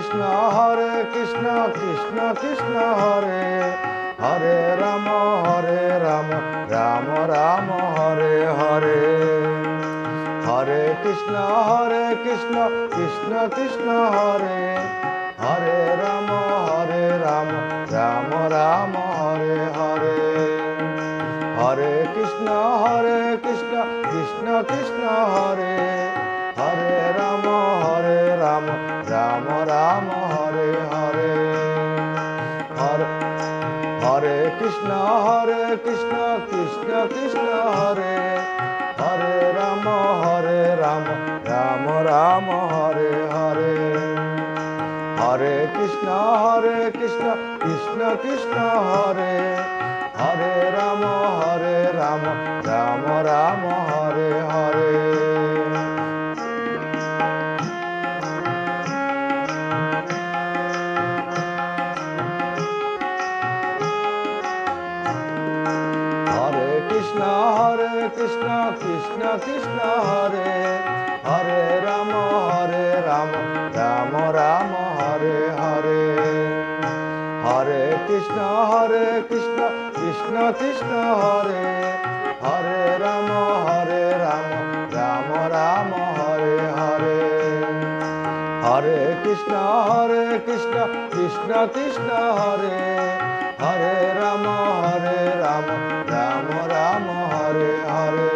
Krishna Krishna Krishna Hare Hare Ram Ram Ram Hare Hare Hare Krishna Krishna Krishna Hare Hare Ram Ram Ram Hare Hare Hare Krishna Krishna Krishna Hare Hare Ram Ram Ram Hare Hare Hare Hare Krishna Krishna Krishna Hare Hare Ram Ram Hare Hare Hare Krishna Krishna Krishna Hare Hare Ram Ram Hare Hare Hare Krishna Krishna Hare Hare Ram Ram Hare Hare Hare Krishna Krishna Krishna Hare Hare Ram Ram Hare Hare Hare Krishna Krishna Krishna Hare Hare Ram Ram Hare Hare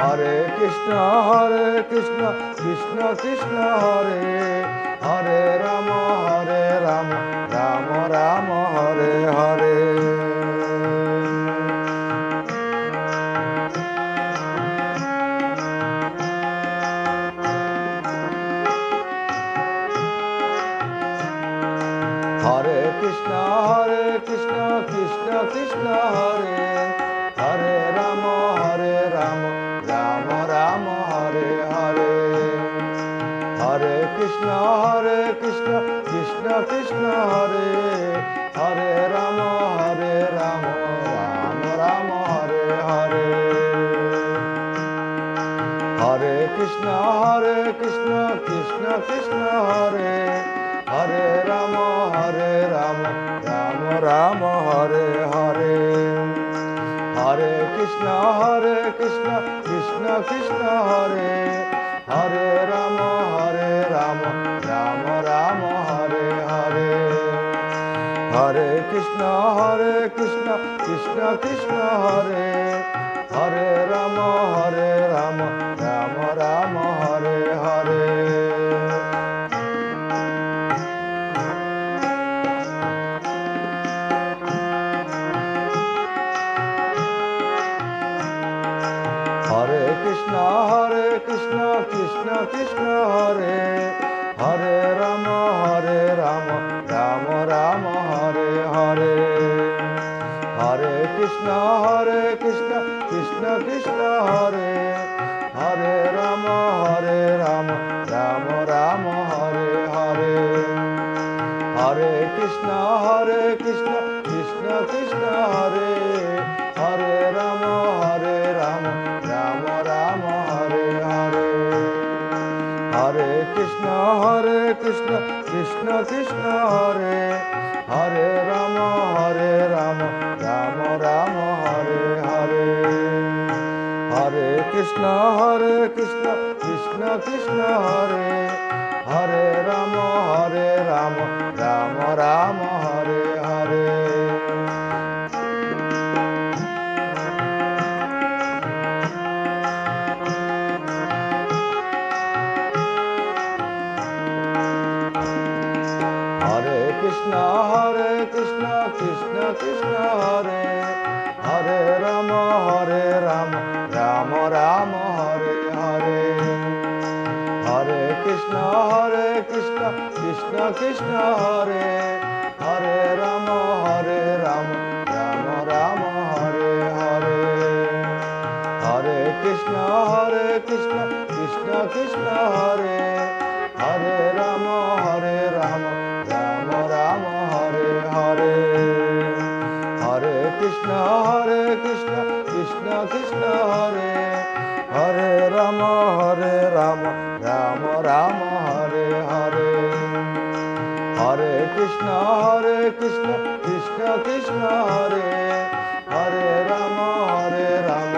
Hare Krishna Krishna Krishna Hare Hare Ram Ram Hare Hare Hare Krishna Krishna Hare Hare Ram Ram Hare Hare Hare Krishna Krishna Krishna Hare Hare Ram Ram Hare Hare Hare Krishna Krishna Hare Hare Ram Ram Hare Hare Hare Krishna Krishna Hare Hare Ram Ram Hare Hare Hare Krishna Krishna Hare Hare Ram Ram Hare Hare Hare Krishna Krishna Hare Hare Ram Ram Hare Hare Hare Krishna Krishna Hare Hare Ram Ram Hare Hare Hare Krishna Krishna Hare Hare Ram Ram Hare Hare Hare Krishna Krishna Hare Hare Ram Ram Hare Hare Hare Krishna Krishna Hare Hare Ram Ram Hare Hare Hare Krishna Krishna Hare Hare Ram Ram Hare Hare Hare Krishna Krishna Hare Hare Ram Ram Hare Hare Hare Krishna Krishna Hare Hare Ram Ram Hare Hare Hare Krishna Krishna Hare Hare Ram Ram Hare Hare Krishna Krishna Krishna Hare Rama Rama